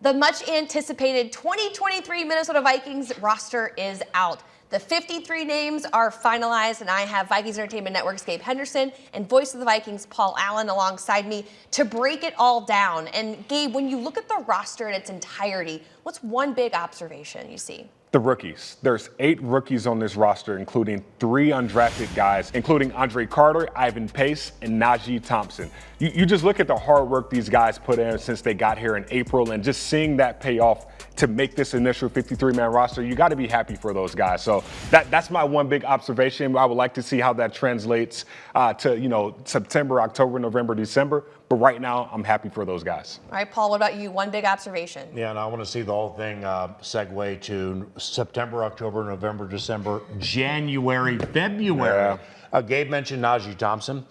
The much anticipated 2023 Minnesota Vikings roster is out. The 53 names are finalized, and I have Vikings Entertainment Network's Gabe Henderson and voice of the Vikings, Paul Allen, alongside me to break it all down. And Gabe, when you look at the roster in its entirety, what's one big observation you see? The rookies. There's 8 rookies on this roster, including 3 undrafted guys, including Andre Carter, Ivan Pace, and Najee Thompson. You just look at the hard work these guys put in since they got here in April, and just seeing that pay off to make this initial 53-man roster, you got to be happy for those guys. So that's my one big observation. I would like to see how that translates to September, October, November, December. But right now, I'm happy for those guys. All right, Paul, what about you? One big observation. Yeah, and I want to see the whole thing segue to September, October, November, December, January, February. Yeah. Gabe mentioned Najee Thompson.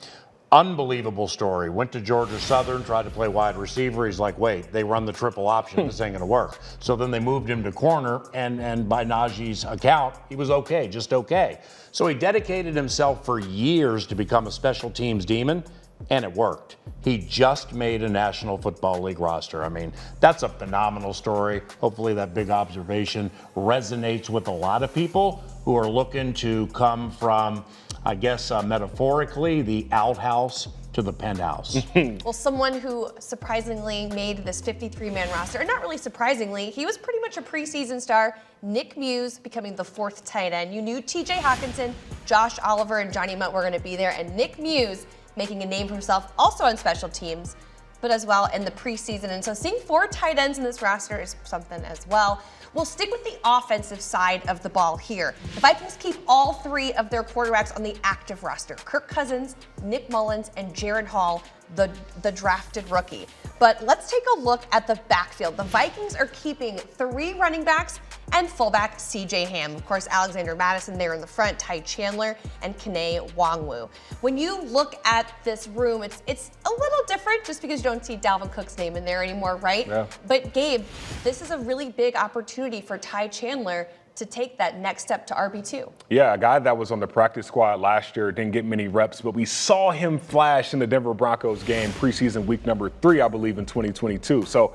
Unbelievable story. Went to Georgia Southern, tried to play wide receiver. He's like, wait, they run the triple option. This ain't going to work. So then they moved him to corner, and by Najee's account, he was okay, just okay. So he dedicated himself for years to become a special teams demon, and it worked. He just made a National Football League roster. I mean, that's a phenomenal story. Hopefully that big observation resonates with a lot of people who are looking to come from, I guess, metaphorically, the outhouse to the penthouse. Well, someone who surprisingly made this 53-man roster, and not really surprisingly, he was pretty much a preseason star. Nick Muse becoming the 4th tight end. You knew T.J. Hawkinson, Josh Oliver, and Johnny Munt were going to be there, and Nick Muse making a name for himself also on special teams, but as well in the preseason. And so seeing 4 tight ends in this roster is something as well. We'll stick with the offensive side of the ball here. The Vikings keep all 3 of their quarterbacks on the active roster: Kirk Cousins, Nick Mullins, and Jared Hall, the drafted rookie. But let's take a look at the backfield. The Vikings are keeping 3 running backs and fullback C.J. Ham. Of course, Alexander Madison there in the front, Ty Chandler, and Kene Nwangwu. When you look at this room, it's a little different just because you don't see Dalvin Cook's name in there anymore, right? Yeah. But Gabe, this is a really big opportunity for Ty Chandler to take that next step to RB2. Yeah, a guy that was on the practice squad last year, didn't get many reps, but we saw him flash in the Denver Broncos game preseason week number 3, I believe, in 2022. So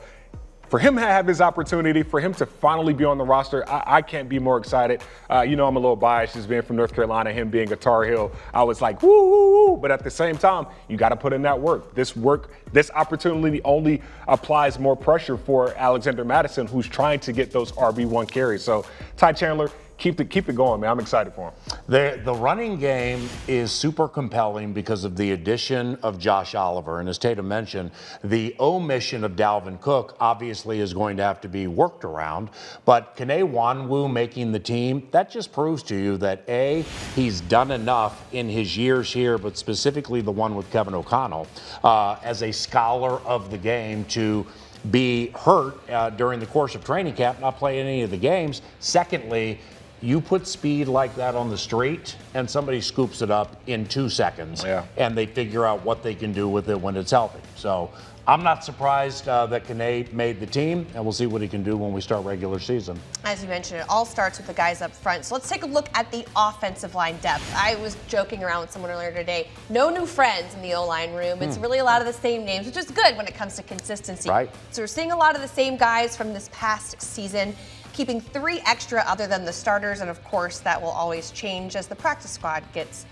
for him to have his opportunity, for him to finally be on the roster, I can't be more excited. I'm a little biased just being from North Carolina, him being a Tar Heel. I was like, woo, woo, woo. But at the same time, you got to put in that work. This opportunity only applies more pressure for Alexander Madison, who's trying to get those RB1 carries. So Ty Chandler, keep it going, man. I'm excited for him. The running game is super compelling because of the addition of Josh Oliver. And as Tatum mentioned, the omission of Dalvin Cook obviously is going to have to be worked around. But Kene Nwangwu making the team, that just proves to you that, A, he's done enough in his years here, but specifically the one with Kevin O'Connell, as a scholar of the game to be hurt during the course of training camp, not play any of the games. Secondly, you put speed like that on the street and somebody scoops it up in 2 seconds, and they figure out what they can do with it when it's healthy. So I'm not surprised that Kene made the team, and we'll see what he can do when we start regular season. As you mentioned, it all starts with the guys up front. So let's take a look at the offensive line depth. I was joking around with someone earlier today. No new friends in the O-line room. It's really a lot of the same names, which is good when it comes to consistency. Right. So we're seeing a lot of the same guys from this past season, keeping 3 extra other than the starters, and of course that will always change as the practice squad gets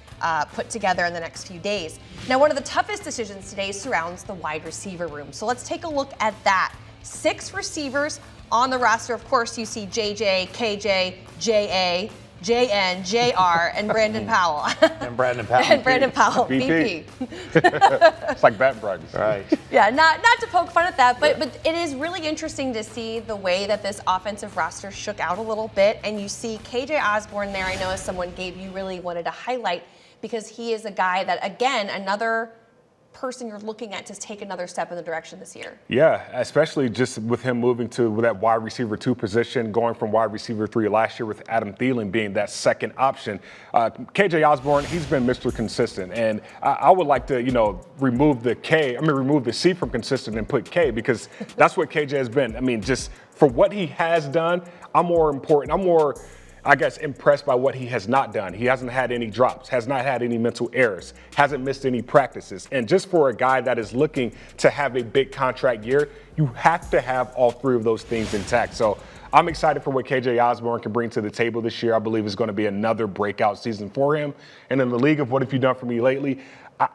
put together in the next few days. Now, one of the toughest decisions today surrounds the wide receiver room. So let's take a look at that. 6 receivers on the roster. Of course, you see JJ, KJ, JA, JN, JR, and Brandon Powell. And Brandon Powell. And Brandon Powell, BP. BP. It's like bat practice. Right. Yeah, not to poke fun at that, but it is really interesting to see the way that this offensive roster shook out a little bit. And you see KJ Osborne there. I know as someone, Gabe, you really wanted to highlight because he is a guy that, again, another person you're looking at to take another step in the direction this year. Yeah, especially just with him moving to that wide receiver 2 position, going from wide receiver 3 last year with Adam Thielen being that second option. KJ Osborne, he's been Mr. Consistent, and I would like to, remove the C from consistent and put K, because that's what KJ has been. I mean, just for what he has done, I'm more I guess, impressed by what he has not done. He hasn't had any drops, has not had any mental errors, hasn't missed any practices. And just for a guy that is looking to have a big contract year, you have to have all three of those things intact. So I'm excited for what KJ Osborne can bring to the table this year. I believe it's going to be another breakout season for him. And in the league of what have you done for me lately,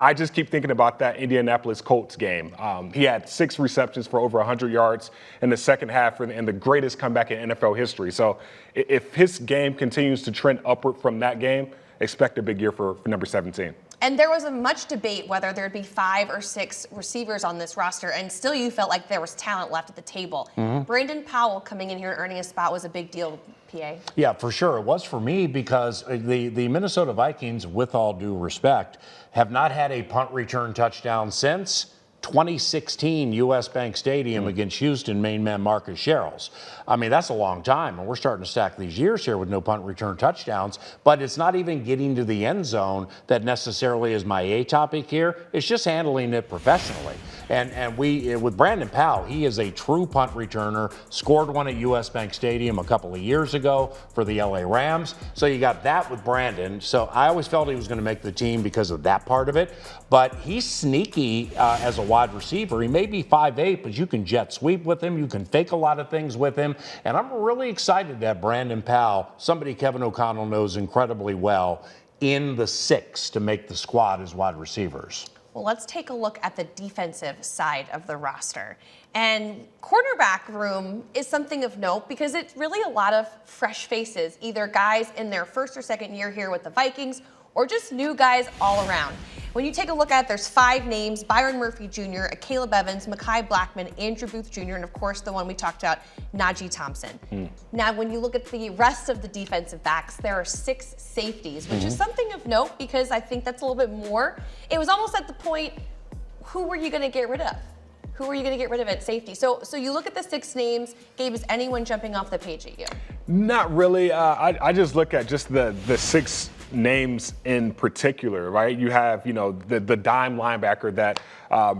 I just keep thinking about that Indianapolis Colts game. He had 6 receptions for over 100 yards in the second half and the greatest comeback in NFL history. So if his game continues to trend upward from that game, expect a big year for number 17. And there was a much debate whether there'd be 5 or 6 receivers on this roster, and still you felt like there was talent left at the table. Brandon Powell coming in here and earning a spot was a big deal, PA. Yeah, for sure. It was for me because the Minnesota Vikings, with all due respect, have not had a punt return touchdown since 2016 U.S. Bank Stadium against Houston main man Marcus Sherrills. I mean, that's a long time, and we're starting to stack these years here with no punt return touchdowns, but it's not even getting to the end zone that necessarily is my A topic here. It's just handling it professionally. And we, with Brandon Powell, he is a true punt returner, scored one at U.S. Bank Stadium a couple of years ago for the LA Rams. So you got that with Brandon. So I always felt he was going to make the team because of that part of it. But he's sneaky as a wide receiver. He may be 5'8", but you can jet sweep with him. You can fake a lot of things with him. And I'm really excited that Brandon Powell, somebody Kevin O'Connell knows incredibly well, in the 6 to make the squad as wide receivers. Well, let's take a look at the defensive side of the roster. And cornerback room is something of note because it's really a lot of fresh faces, either guys in their first or second year here with the Vikings or just new guys all around. When you take a look at it, there's 5 names: Byron Murphy Jr., Caleb Evans, Mekhi Blackman, Andrew Booth Jr., and of course the one we talked about, Najee Thompson. Now, when you look at the rest of the defensive backs, there are 6 safeties, which is something of note because I think that's a little bit more. It was almost at the point, who were you going to get rid of? Who are you going to get rid of at safety? So you look at the 6 names. Gabe, is anyone jumping off the page at you? Not really. I just look at just the 6 names in particular, right? You have, the dime linebacker that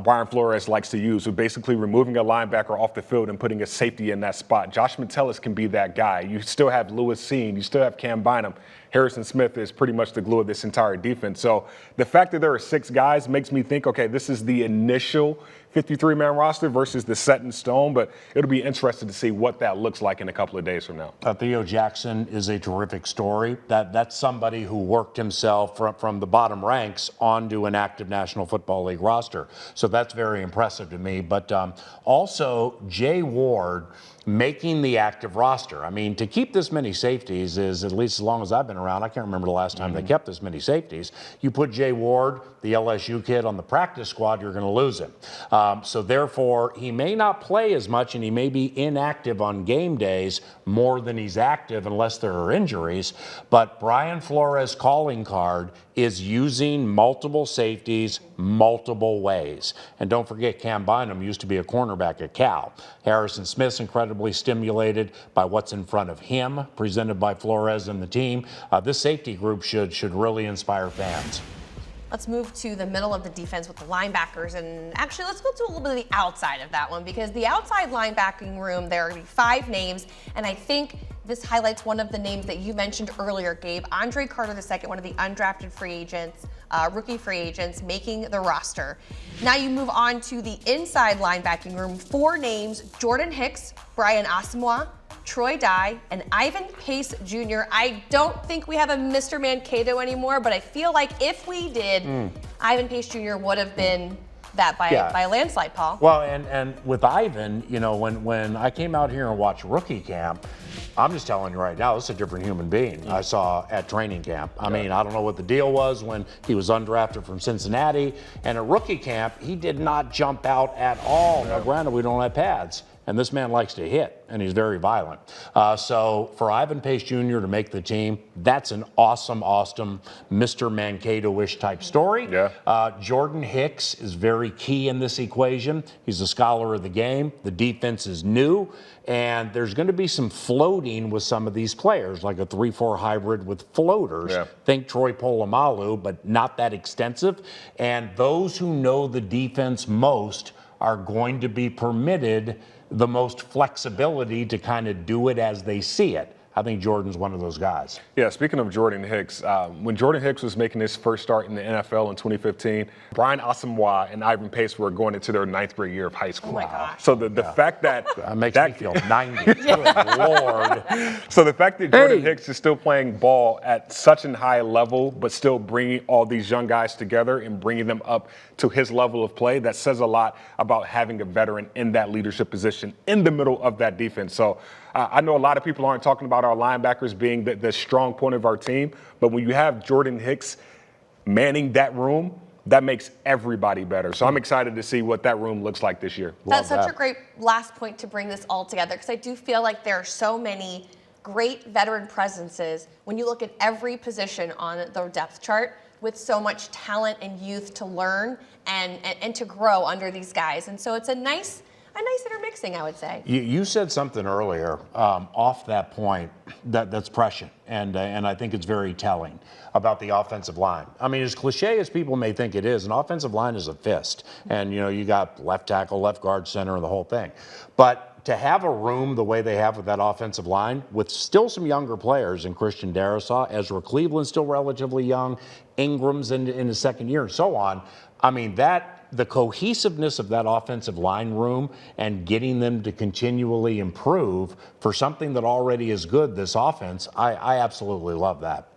Brian Flores likes to use, who basically removing a linebacker off the field and putting a safety in that spot. Josh Metellus can be that guy. You still have Lewis Seen. You still have Cam Bynum. Harrison Smith is pretty much the glue of this entire defense. So the fact that there are 6 guys makes me think, okay, this is the initial 53-man roster versus the set in stone, but it'll be interesting to see what that looks like in a couple of days from now. Theo Jackson is a terrific story. That's somebody who worked himself from the bottom ranks onto an active National Football League roster. So that's very impressive to me. But also, Jay Ward making the active roster. I mean, to keep this many safeties is, at least as long as I've been around, I can't remember the last time they kept this many safeties. You put Jay Ward, the LSU kid, on the practice squad, you're going to lose him. So therefore, he may not play as much and he may be inactive on game days more than he's active unless there are injuries. But Brian Flores' calling card is using multiple safeties multiple ways. And don't forget, Cam Bynum used to be a cornerback at Cal. Harrison Smith's incredibly stimulated by what's in front of him, presented by Flores and the team. This safety group should really inspire fans. Let's move to the middle of the defense with the linebackers, and actually let's go to a little bit of the outside of that one, because the outside linebacking room, there are going to be 5 names, and I think this highlights one of the names that you mentioned earlier, Gabe. Andre Carter II, one of the undrafted free agents, rookie free agents, making the roster. Now you move on to the inside linebacking room. 4 names: Jordan Hicks, Brian Asamoah, Troy Dye, and Ivan Pace Jr. I don't think we have a Mr. Mankato anymore, but I feel like if we did, Ivan Pace Jr. would have been that by a landslide, Paul. Well, and with Ivan, when I came out here and watched rookie camp, I'm just telling you right now, this is a different human being I saw at training camp. I mean, I don't know what the deal was when he was undrafted from Cincinnati, and at rookie camp, he did not jump out at all. Now, granted, we don't have pads, and this man likes to hit, and he's very violent. So for Ivan Pace Jr. to make the team, that's an awesome Mr. Mankato-ish type story. Jordan Hicks is very key in this equation. He's a scholar of the game. The defense is new, and there's going to be some floating with some of these players, like a 3-4 hybrid with floaters. Think Troy Polamalu, but not that extensive. And those who know the defense most are going to be permitted the most flexibility to kind of do it as they see it. I think Jordan's one of those guys. Yeah, speaking of Jordan Hicks, when Jordan Hicks was making his first start in the NFL in 2015, Brian Asamoah and Ivan Pace were going into their 9th grade year of high school. Oh my gosh. So the fact that Makes me feel 90. Good Lord. So the fact that Jordan Hicks is still playing ball at such a high level, but still bringing all these young guys together and bringing them up to his level of play, that says a lot about having a veteran in that leadership position in the middle of that defense. So I know a lot of people aren't talking about our linebackers being the strong point of our team, but when you have Jordan Hicks manning that room, that makes everybody better. So I'm excited to see what that room looks like this year. That's such a great last point to bring this all together, because I do feel like there are so many great veteran presences when you look at every position on the depth chart, with so much talent and youth to learn and to grow under these guys. And so it's a nice intermixing, I would say. You said something earlier off that point that's prescient, and I think it's very telling about the offensive line. I mean, as cliche as people may think it is, an offensive line is a fist, and you got left tackle, left guard, center, and the whole thing. But to have a room the way they have with that offensive line, with still some younger players in Christian Darrisaw, Ezra Cleveland still relatively young, Ingram's in his second year, and so on. I mean, the cohesiveness of that offensive line room and getting them to continually improve for something that already is good, this offense, I absolutely love that.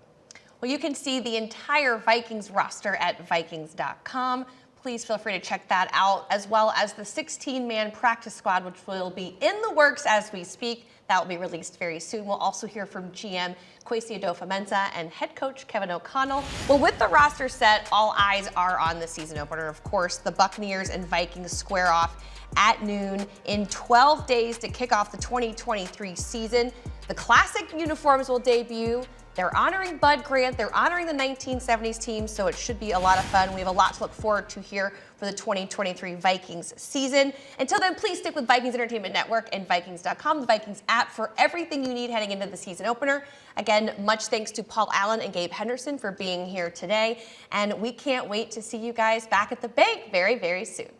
Well, you can see the entire Vikings roster at Vikings.com. Please feel free to check that out, as well as the 16-man practice squad, which will be in the works as we speak. That will be released very soon. We'll also hear from GM Kwesi Adofo-Mensah and head coach Kevin O'Connell. Well, with the roster set, all eyes are on the season opener. Of course, the Buccaneers and Vikings square off at noon in 12 days to kick off the 2023 season. The classic uniforms will debut. They're honoring Bud Grant. They're honoring the 1970s team, so it should be a lot of fun. We have a lot to look forward to here for the 2023 Vikings season. Until then, please stick with Vikings Entertainment Network and Vikings.com, the Vikings app, for everything you need heading into the season opener. Again, much thanks to Paul Allen and Gabe Henderson for being here today, and we can't wait to see you guys back at the bank very, very soon.